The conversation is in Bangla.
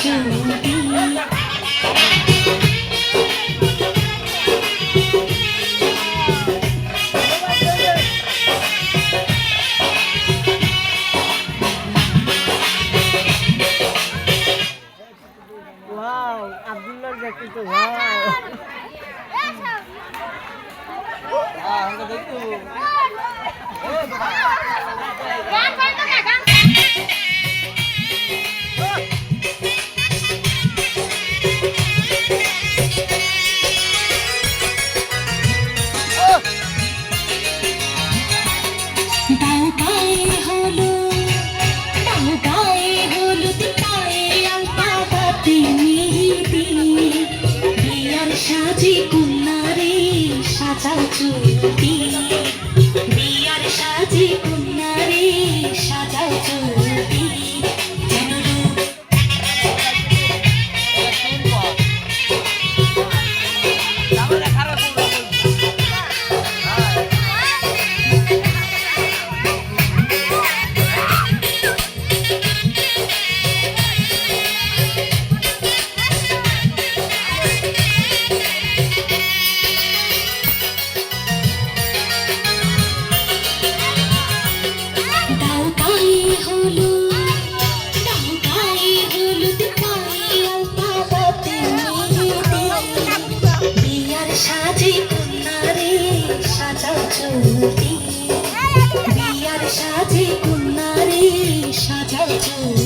চুড়ি ওয়াও আব্দুল্লাহর জ্যাকেট তো ওয়াও আমরা দেখো সাজি কুন্নারে সাজাও চুড়ি বিয়ার সাজি কুন্নারে সাজাও চুড়ি সাজি কুন্নারে সাজাও চুড়ি বিয়ার সাজি কুন্নারে সাজাও চুড়ি